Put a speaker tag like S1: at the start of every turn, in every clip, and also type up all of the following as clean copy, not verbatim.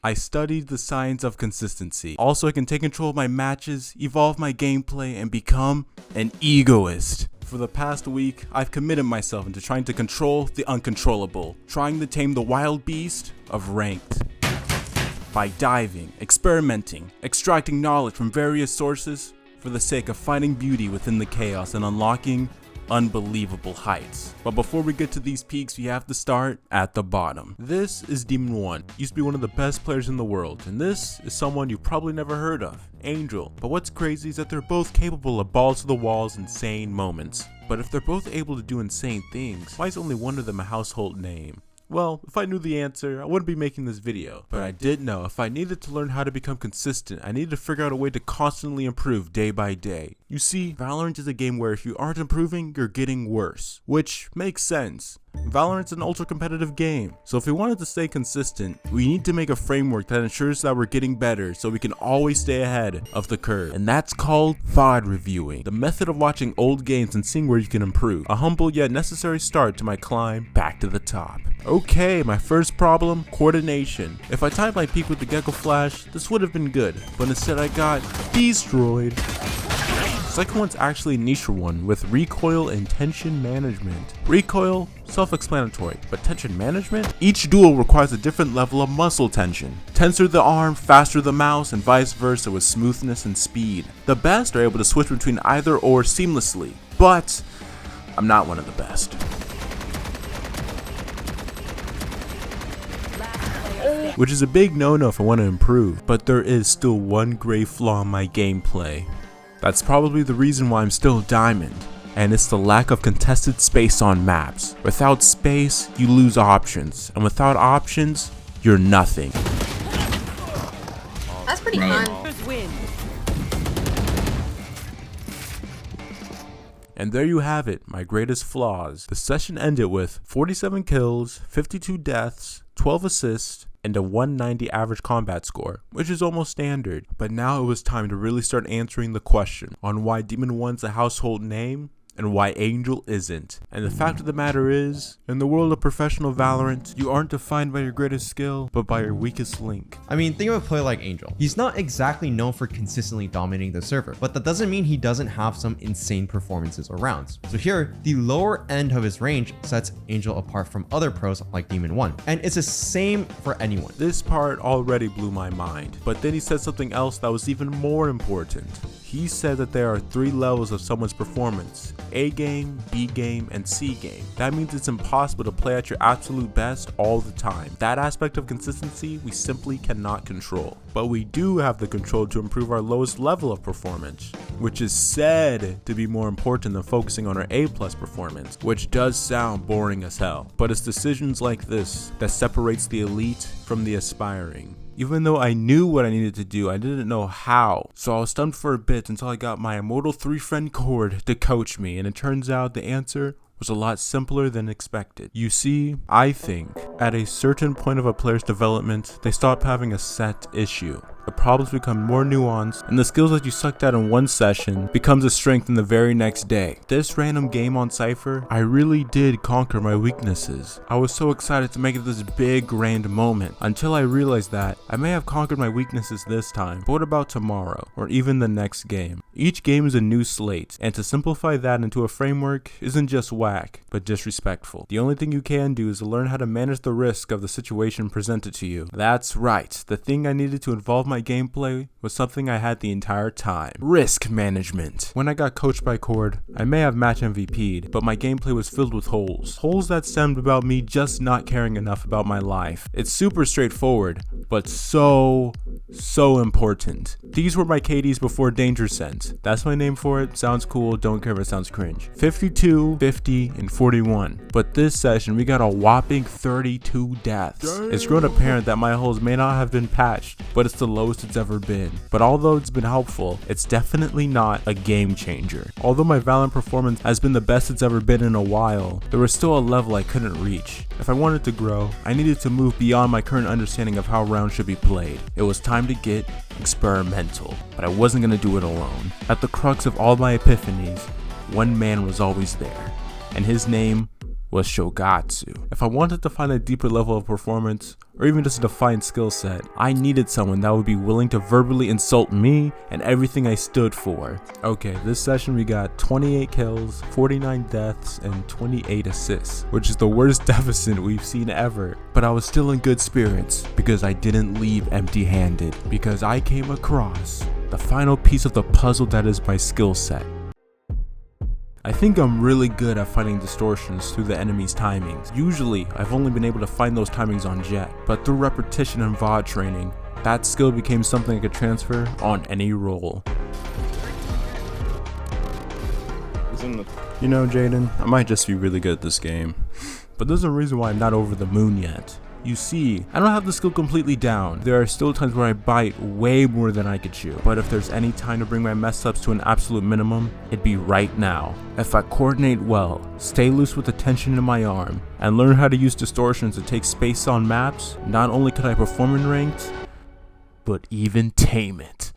S1: I studied the science of consistency. Also, I can take control of my matches, evolve my gameplay, and become an egoist. For the past week, I've committed myself into trying to control the uncontrollable, trying to tame the wild beast of ranked. By diving, experimenting, extracting knowledge from various sources for the sake of finding beauty within the chaos and unlocking unbelievable heights. But before we get to these peaks, we have to start at the bottom. This is Demon 1. Used to be one of the best players in the world, and this is someone you've probably never heard of, Angel. But what's crazy is that they're both capable of balls to the walls insane moments. But if they're both able to do insane things, why is only one of them a household name? Well, if I knew the answer, I wouldn't be making this video. But I did know if I needed to learn how to become consistent, I needed to figure out a way to constantly improve day by day. You see, Valorant is a game where if you aren't improving, you're getting worse. Which makes sense. Valorant's an ultra competitive game, so if we wanted to stay consistent, we need to make a framework that ensures that we're getting better so we can always stay ahead of the curve. And that's called VOD reviewing, the method of watching old games and seeing where you can improve. A humble yet necessary start to my climb back to the top. Okay, my first problem, coordination. If I timed my peak with the Gecko Flash, this would have been good, but instead I got destroyed. Second one's actually a niche one with recoil and tension management. Recoil, self-explanatory, but tension management? Each duel requires a different level of muscle tension. Tenser the arm, faster the mouse, and vice versa with smoothness and speed. The best are able to switch between either or seamlessly, but I'm not one of the best. Which is a big no-no if I want to improve, but there is still one grave flaw in my gameplay. That's probably the reason why I'm still Diamond, and it's the lack of contested space on maps. Without space, you lose options, and without options, you're nothing.
S2: That's pretty fun.
S1: And there you have it, my greatest flaws. The session ended with 47 kills, 52 deaths, 12 assists, and a 190 average combat score, which is almost standard. But now it was time to really start answering the question on why Demon 1's a household name and why Angel isn't. And the fact of the matter is, in the world of professional Valorant, you aren't defined by your greatest skill, but by your weakest link.
S3: I mean, think of a player like Angel. He's not exactly known for consistently dominating the server, but that doesn't mean he doesn't have some insane performances or rounds. So here, the lower end of his range sets Angel apart from other pros like Demon 1. And it's the same for anyone.
S1: This part already blew my mind, but then he said something else that was even more important. He said that there are 3 levels of someone's performance: A game, B game, and C game. That means it's impossible to play at your absolute best all the time. That aspect of consistency we simply cannot control. But we do have the control to improve our lowest level of performance, which is said to be more important than focusing on our A+ performance, which does sound boring as hell. But it's decisions like this that separates the elite from the aspiring. Even though I knew what I needed to do, I didn't know how. So I was stunned for a bit until I got my Immortal 3 friend Cord to coach me, and it turns out the answer was a lot simpler than expected. You see, I think at a certain point of a player's development, they stop having a set issue. The problems become more nuanced, and the skills that you sucked at in one session becomes a strength in the very next day. This random game on Cypher, I really did conquer my weaknesses. I was so excited to make it this big grand moment, until I realized that I may have conquered my weaknesses this time, but what about tomorrow, or even the next game? Each game is a new slate, and to simplify that into a framework isn't just whack, but disrespectful. The only thing you can do is to learn how to manage the risk of the situation presented to you. That's right, the thing I needed to involve my gameplay was something I had the entire time: risk management. When I got coached by Cord, I may have match MVP'd, but my gameplay was filled with holes. Holes that stemmed about me just not caring enough about my life. It's super straightforward, but so important. These were my KDs before Danger Sense. That's my name for it. Sounds cool, don't care if it sounds cringe. 52, 50, and 41. But this session, we got a whopping 32 deaths. It's grown apparent that my holes may not have been patched, but it's the lowest it's ever been. But although it's been helpful, it's definitely not a game changer. Although my Valorant performance has been the best it's ever been in a while, there was still a level I couldn't reach. If I wanted to grow, I needed to move beyond my current understanding of how rounds should be played. It was time to get experimental, but I wasn't gonna do it alone. At the crux of all my epiphanies, one man was always there, and his name was Shogatsu. If I wanted to find a deeper level of performance, or even just a defined skill set, I needed someone that would be willing to verbally insult me and everything I stood for. Okay, this session we got 28 kills, 49 deaths, and 28 assists, which is the worst deficit we've seen ever. But I was still in good spirits because I didn't leave empty-handed, because I came across the final piece of the puzzle that is my skill set. I think I'm really good at finding distortions through the enemy's timings. Usually, I've only been able to find those timings on Jet, but through repetition and VOD training, that skill became something I could transfer on any role. You know, Jaden, I might just be really good at this game, but there's a reason why I'm not over the moon yet. You see, I don't have the skill completely down. There are still times where I bite way more than I could chew. But if there's any time to bring my mess ups to an absolute minimum, it'd be right now. If I coordinate well, stay loose with the tension in my arm, and learn how to use distortions to take space on maps, not only could I perform in ranked, but even tame it.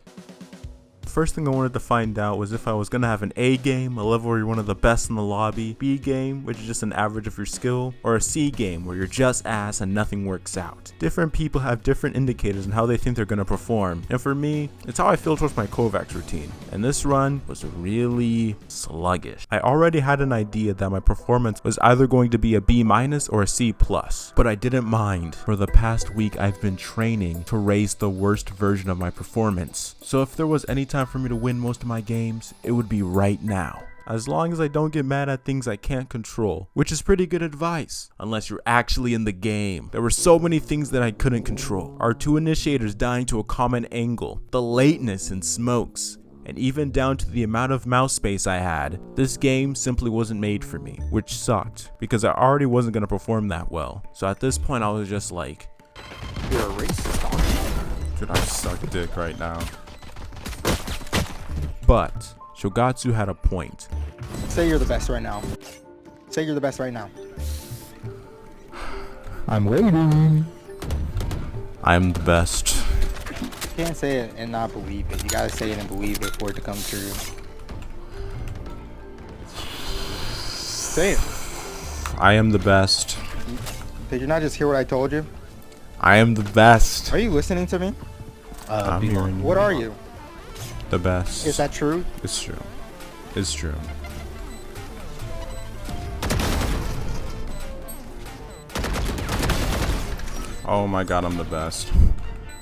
S1: First thing I wanted to find out was if I was going to have an A game, a level where you're one of the best in the lobby, B game, which is just an average of your skill, or a C game where you're just ass and nothing works out. Different people have different indicators on how they think they're going to perform, and for me, it's how I feel towards my Kovacs routine, and this run was really sluggish. I already had an idea that my performance was either going to be a B- or a C+, but I didn't mind. For the past week, I've been training to raise the worst version of my performance, so if there was any time for me to win most of my games, it would be right now. As long as I don't get mad at things I can't control, which is pretty good advice, unless you're actually in the game. There were so many things that I couldn't control. Our two initiators dying to a common angle, the lateness in smokes, and even down to the amount of mouse space I had. This game simply wasn't made for me, which sucked, because I already wasn't going to perform that well. So at this point I was just like,
S2: you're a racist.
S1: Dude, I suck dick right now. But Shogatsu had a point.
S2: Say you're the best right now. Say you're the best right now.
S4: I'm waiting.
S1: I'm the best.
S2: You can't say it and not believe it. You gotta say it and believe it for it to come true. Say it.
S1: I am the best.
S2: Did you not just hear what I told you?
S1: I am the best.
S2: Are you listening to me?
S1: I'm hearing you.
S2: What are you?
S1: The best.
S2: Is that true?
S1: It's true. It's true. Oh my god, I'm the best.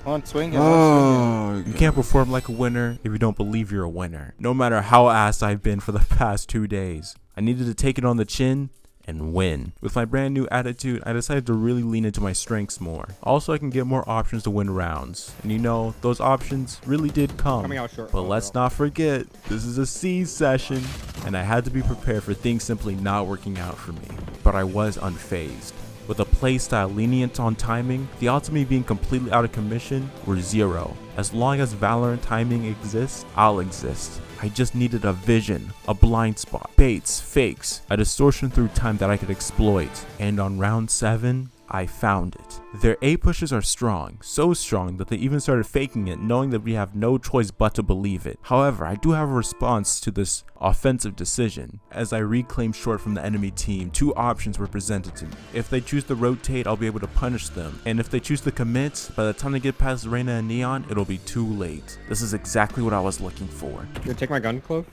S2: On swing.
S1: Oh, you can't perform like a winner if you don't believe you're a winner. No matter how ass I've been for the past 2 days, I needed to take it on the chin and win. With my brand new attitude, I decided to really lean into my strengths more. Also, I can get more options to win rounds. And you know, those options really did come.
S4: Coming out short.
S1: But let's not forget, this is a C session, and I had to be prepared for things simply not working out for me. But I was unfazed. With a playstyle lenient on timing, the odds of me being completely out of commission were 0. As long as Valorant timing exists, I'll exist. I just needed a vision, a blind spot, baits, fakes, a distortion through time that I could exploit. And on round 7, I found it. Their A pushes are strong, so strong that they even started faking it, knowing that we have no choice but to believe it. However, I do have a response to this offensive decision. As I reclaimed short from the enemy team, 2 options were presented to me. If they choose to rotate, I'll be able to punish them. And if they choose to commit, by the time they get past Reyna and Neon, it'll be too late. This is exactly what I was looking for.
S4: You take my gun, Clove?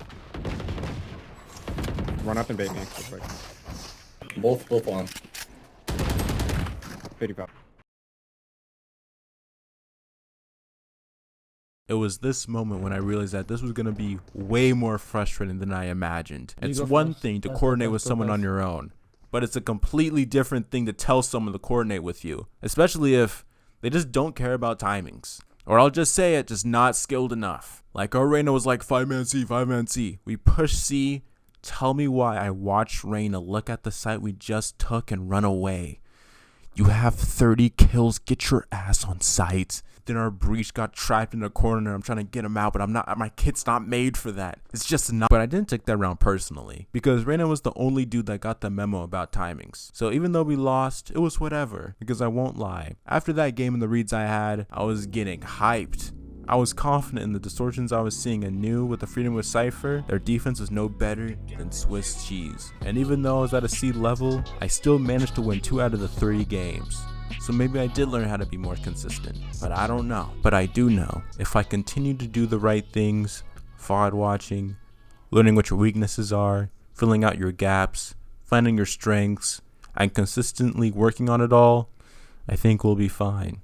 S4: Run up and bait me. Real quick.
S5: Both on.
S4: 55.
S1: It was this moment when I realized that this was going to be way more frustrating than I imagined. It's one thing to coordinate with someone on your own, but it's a completely different thing to tell someone to coordinate with you, especially if they just don't care about timings. Or I'll just say it, just not skilled enough. Like our Reyna was like 5-man C, 5-man C. We push C. Tell me why I watched Reyna look at the site we just took and run away. You have 30 kills, get your ass on site. Then our breach got trapped in a corner. I'm trying to get him out, but my kit's not made for that. It's just not. But I didn't take that round personally, because Reyna was the only dude that got the memo about timings. So even though we lost, it was whatever, because I won't lie. After that game and the reads I had, I was getting hyped. I was confident in the distortions I was seeing and knew with the freedom with Cypher, their defense was no better than Swiss cheese. And even though I was at a C level, I still managed to win 2 out of the 3 games. So maybe I did learn how to be more consistent, but I don't know. But I do know, if I continue to do the right things, VOD watching, learning what your weaknesses are, filling out your gaps, finding your strengths, and consistently working on it all, I think we'll be fine.